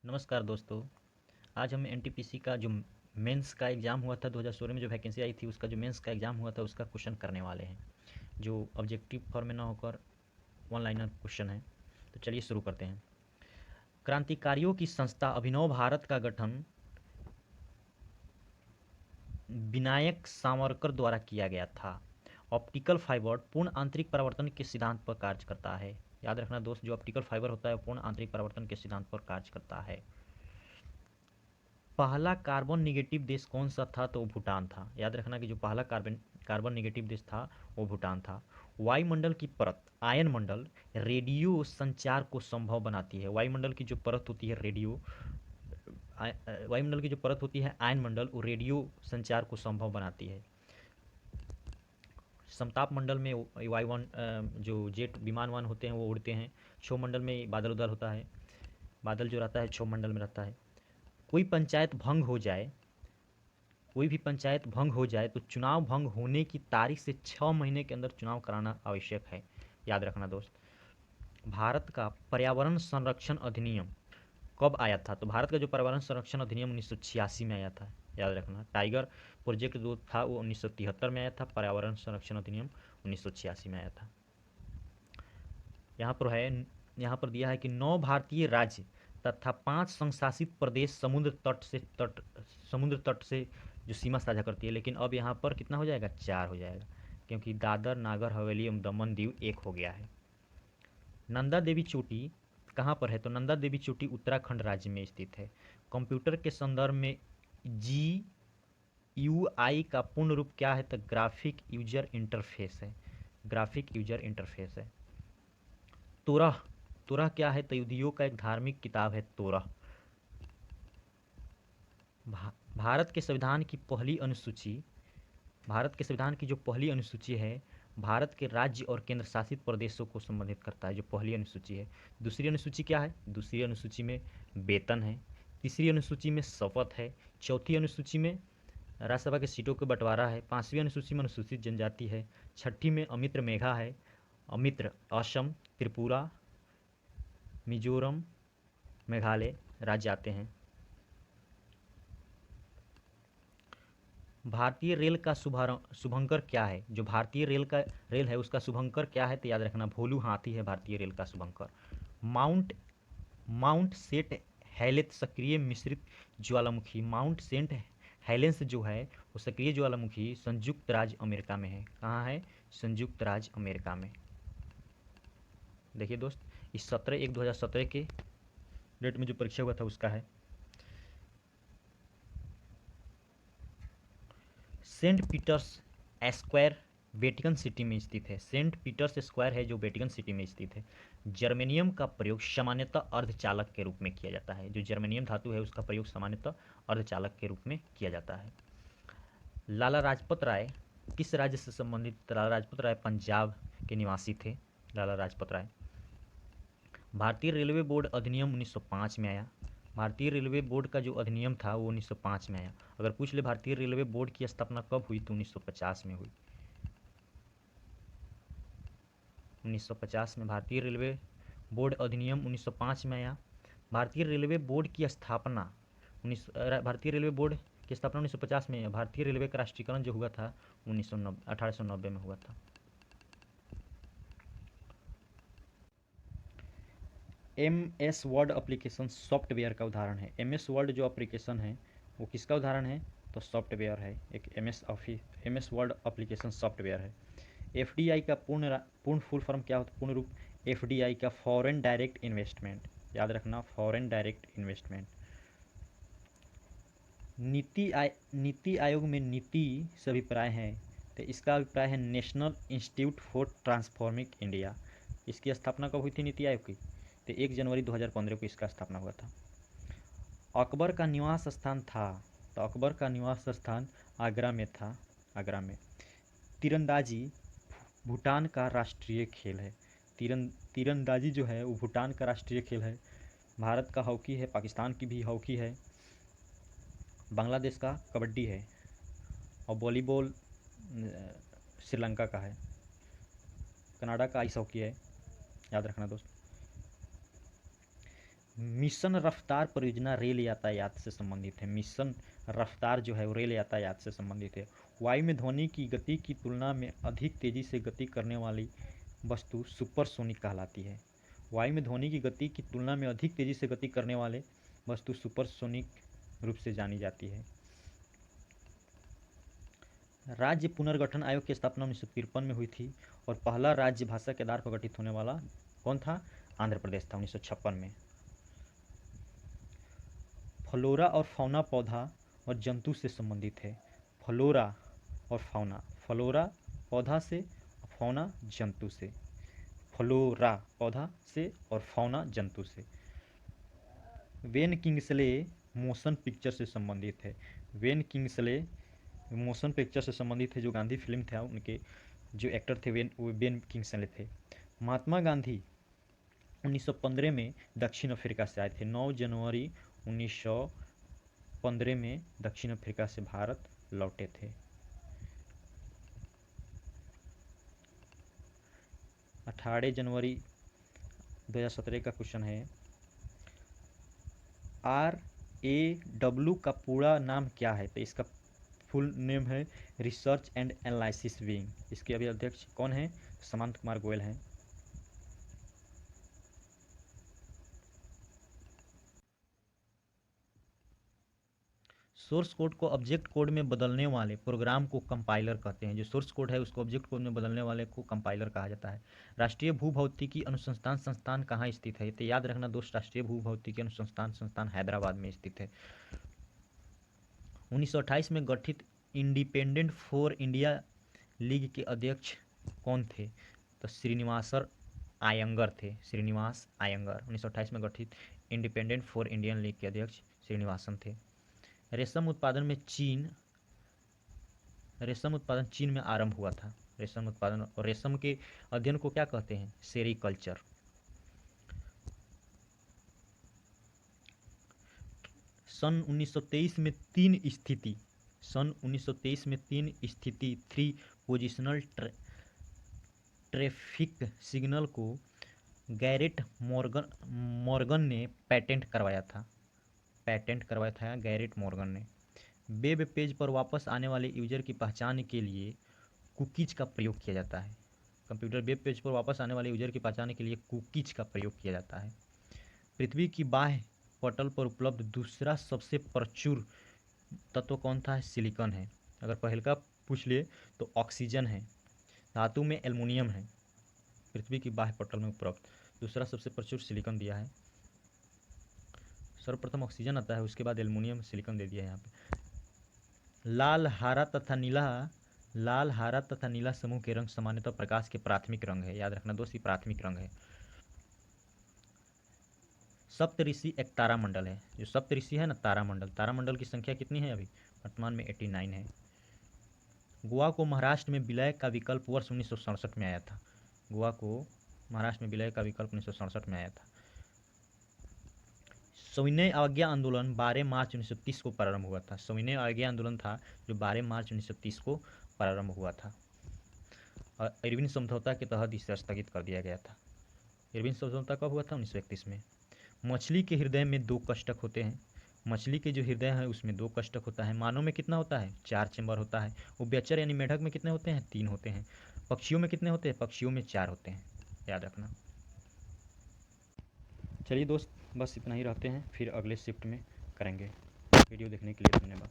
नमस्कार दोस्तों। आज हम एनटीपीसी का जो मेंस का एग्ज़ाम हुआ था 2016 में, जो वैकेंसी आई थी उसका जो मेंस का एग्ज़ाम हुआ था उसका क्वेश्चन करने वाले हैं, जो ऑब्जेक्टिव फॉर्म में ना होकर वन लाइनर क्वेश्चन है। तो चलिए शुरू करते हैं। क्रांतिकारियों की संस्था अभिनव भारत का गठन विनायक सावरकर द्वारा किया गया था। ऑप्टिकल फाइबर पूर्ण आंतरिक परावर्तन के सिद्धांत पर कार्य करता है। याद रखना दोस्त, जो ऑप्टिकल फाइबर होता है वो पूर्ण आंतरिक परावर्तन के सिद्धांत पर कार्य करता है। पहला कार्बन निगेटिव देश कौन सा था? तो वो भूटान था। याद रखना कि जो पहला कार्बन निगेटिव देश था वो भूटान था। वायुमंडल की परत आयन मंडल रेडियो संचार को संभव बनाती है। वायुमंडल की जो परत होती है वायुमंडल की जो परत होती है आयन मंडल, वो रेडियो संचार को संभव बनाती है। समताप मंडल में जो जेट विमान वान होते हैं वो उड़ते हैं। क्षोभ मंडल में बादल उदल होता है, बादल जो रहता है क्षोभ मंडल में रहता है। कोई पंचायत भंग हो जाए कोई भी पंचायत भंग हो जाए तो चुनाव भंग होने की तारीख से 6 महीने के अंदर चुनाव कराना आवश्यक है। याद रखना दोस्त। भारत का पर्यावरण संरक्षण अधिनियम कब आया था? तो भारत का जो पर्यावरण संरक्षण अधिनियम 1986 में आया था। याद रखना। टाइगर प्रोजेक्ट जो था वो 1973 में आया था। पर्यावरण संरक्षण अधिनियम 1986 में आया था। यहाँ पर है यहाँ पर दिया है कि 9 भारतीय राज्य तथा 5 संशासित प्रदेश समुद्र तट से जो सीमा साझा करती है। लेकिन अब यहाँ पर कितना हो जाएगा? 4 हो जाएगा, क्योंकि दादर नागर हवेली एवं दमन दीव 1 हो गया है। नंदा देवी चोटी कहाँ पर है? तो नंदा देवी चोटी उत्तराखंड राज्य में स्थित है। कंप्यूटर के संदर्भ में जी यू आई का पूर्ण रूप क्या है? तो ग्राफिक यूजर इंटरफेस है। ग्राफिक यूजर इंटरफेस है। तोरह तोरह क्या है? तो युधियों का एक धार्मिक किताब है तोरह। भारत के संविधान की पहली अनुसूची भारत के संविधान की जो पहली अनुसूची है, भारत के राज्य और केंद्र शासित प्रदेशों को संबंधित करता है, जो पहली अनुसूची है। दूसरी अनुसूची क्या है? दूसरी अनुसूची में वेतन है। तीसरी अनुसूची में शपथ है। चौथी अनुसूची में राज्यसभा की सीटों का बंटवारा है। पांचवी अनुसूची में अनुसूचित जनजाति है। छठी में अमित्र मेघा है। अमित्र असम, त्रिपुरा, मिजोरम, मेघालय राज्य आते हैं। भारतीय रेल का शुभंकर क्या है? जो भारतीय रेल है उसका शुभंकर क्या है? तो याद रखना भोलू हाथी है भारतीय रेल का शुभंकर। माउंट माउंट सेंट हेलेंस सक्रिय मिश्रित ज्वालामुखी। माउंट सेंट हेलेंस जो है वो सक्रिय ज्वालामुखी संयुक्त राज्य अमेरिका में है। कहाँ है? संयुक्त राज्य अमेरिका में। देखिए दोस्त, इस 17/1/2017 के डेट में जो परीक्षा हुआ था उसका है। Saint Peter's Square Vatican City में स्थित है। सेंट पीटर्स स्क्वायर है जो वेटिकन सिटी में स्थित है। जर्मेनियम का प्रयोग सामान्यतः अर्धचालक के रूप में किया जाता है। जो जर्मेनियम धातु है उसका प्रयोग सामान्यतः अर्धचालक के रूप में किया जाता है। लाला लाजपत राय किस राज्य से संबंधित? लाला लाजपत राय पंजाब के निवासी थे। लाला लाजपत राय। भारतीय रेलवे बोर्ड अधिनियम 1905 में आया। भारतीय रेलवे बोर्ड का जो अधिनियम था वो 1905 में आया। अगर पूछ ले भारतीय रेलवे बोर्ड की स्थापना कब हुई तो 1950 में हुई। 1950 में भारतीय रेलवे बोर्ड अधिनियम 1905 में आया। भारतीय रेलवे बोर्ड की स्थापना भारतीय रेलवे बोर्ड की स्थापना 1950 में। भारतीय रेलवे का राष्ट्रीयकरण जो हुआ था 1890 में हुआ था। M S Word application software का उदाहरण है। एम एस वर्ड जो एप्लीकेशन है वो किसका उदाहरण है? तो सॉफ्टवेयर है। एक M S Word application software है। एफ डी आई का पूर्ण फुल फॉर्म क्या होता है? पूर्ण रूप एफ डी आई का फॉरेन डायरेक्ट इन्वेस्टमेंट। याद रखना, foreign direct investment. NITI Aayog में नीति से अभिप्राय है तो इसका अभिप्राय है national institute for transforming India. इसकी स्थापना कब हुई थी नीति आयोग की? तो 1 जनवरी 2015 को इसका स्थापना हुआ था। अकबर का निवास स्थान था, तो अकबर का निवास स्थान आगरा में था। आगरा में। तीरंदाजी भूटान का राष्ट्रीय खेल है। तीरंदाजी जो है वो भूटान का राष्ट्रीय खेल है। भारत का हॉकी है, पाकिस्तान की भी हॉकी है, बांग्लादेश का कबड्डी है और वॉलीबॉल श्रीलंका का है। कनाडा का आइस हॉकी है। याद रखना दोस्त। मिशन रफ्तार परियोजना रेल यातायात से संबंधित है। मिशन रफ्तार जो है वो रेल यातायात से संबंधित है। वायु में ध्वनि की गति की तुलना में अधिक तेजी से गति करने वाली वस्तु सुपरसोनिक कहलाती है। वायु में ध्वनि की गति की तुलना में अधिक तेजी से गति करने वाले वस्तु सुपरसोनिक रूप से जानी जाती है। राज्य पुनर्गठन आयोग की स्थापना 1953 में हुई थी और पहला राज्य भाषा के आधार पर गठित होने वाला कौन था? आंध्र प्रदेश था 1956 में। फ्लोरा और फौना पौधा और जंतु से संबंधित है। फ्लोरा और फौना, फ्लोरा पौधा से, फौना जंतु से। फ्लोरा पौधा से और फौना जंतु से। वेन किंग्सले मोशन पिक्चर से संबंधित है। वेन किंग्सले मोशन पिक्चर से संबंधित है। जो गांधी फिल्म था उनके जो एक्टर थे वेन किंग्सले थे। महात्मा गांधी 1915 में दक्षिण अफ्रीका से आए थे। 9 जनवरी 1915 में दक्षिण अफ्रीका से भारत लौटे थे। 18 जनवरी 2017 का क्वेश्चन है, RAW का पूरा नाम क्या है? तो इसका फुल नेम है रिसर्च एंड एनालिसिस विंग। इसके अभी अध्यक्ष कौन है? समंत कुमार गोयल हैं। सोर्स कोड को ऑब्जेक्ट कोड में बदलने वाले प्रोग्राम को कंपाइलर कहते हैं। जो सोर्स कोड है उसको ऑब्जेक्ट कोड में बदलने वाले को कंपाइलर कहा जाता है। राष्ट्रीय भूभौतिकी अनुसंधान संस्थान कहाँ स्थित है? तो याद रखना दोस्त, राष्ट्रीय भूभौतिकी अनुसंधान संस्थान हैदराबाद में स्थित है। 1928 में गठित इंडिपेंडेंट फॉर इंडिया लीग के अध्यक्ष कौन थे? तो श्रीनिवास आयंगर थे। श्रीनिवास आयंगर 1928 में गठित इंडिपेंडेंट फॉर इंडियन लीग के अध्यक्ष श्रीनिवासन थे। रेशम उत्पादन चीन में आरंभ हुआ था। रेशम उत्पादन और रेशम के अध्ययन को क्या कहते हैं? सेरीकल्चर। सन 1923 में तीन स्थिति 3 पोजिशनल ट्रैफिक सिग्नल को गैरेट मॉर्गन ने पेटेंट करवाया था। गैरेट मॉर्गन ने। वेब पेज पर वापस आने वाले यूजर की पहचान के लिए कुकीज का प्रयोग किया जाता है। कंप्यूटर वेब पेज पर वापस आने वाले यूजर की पहचान के लिए कुकीज का प्रयोग किया जाता है। पृथ्वी की बाह्य पटल पर उपलब्ध दूसरा सबसे प्रचुर तत्व कौन था? सिलिकॉन है। अगर पहल का पूछ लिए तो ऑक्सीजन है। धातु में एल्युमिनियम है। पृथ्वी की बाह्य पटल में उपलब्ध दूसरा सबसे प्रचुर सिलिकॉन दिया है। सर्वप्रथम ऑक्सीजन आता है, उसके बाद एल्युमिनियम, सिलिकॉन दे दिया है यहाँ पे। लाल हरा तथा नीला समूह के रंग सामान्यतः प्रकाश के प्राथमिक रंग है। याद रखना दोस्त, ये प्राथमिक रंग है। सप्तऋषि एक तारामंडल है। जो सप्तऋषि है ना तारामंडल की संख्या कितनी है? अभी वर्तमान में 89 है। गोवा को महाराष्ट्र में विलय का विकल्प वर्ष 1967 में आया था। गोवा को महाराष्ट्र में विलय का विकल्प 1967 में आया था। सविनय अवज्ञा आंदोलन 12 मार्च 1930 को प्रारंभ हुआ था। सविनय अवज्ञा आंदोलन था जो 12 मार्च 1930 को प्रारंभ हुआ था और इरविन समझौता के तहत इसे स्थगित कर दिया गया था। इरविन समझौता कब हुआ था? 1931 में। मछली के हृदय में 2 कष्टक होते हैं। मछली के जो हृदय है उसमें 2 कष्टक होता है। मानव में कितना होता है? 4 चैम्बर होता है। उभयचर यानी मेढक में कितने होते हैं? 3 होते हैं। पक्षियों में कितने होते हैं? पक्षियों में 4 होते हैं। याद रखना। चलिए दोस्त, बस इतना ही रहते हैं, फिर अगले शिफ्ट में करेंगे। वीडियो देखने के लिए धन्यवाद।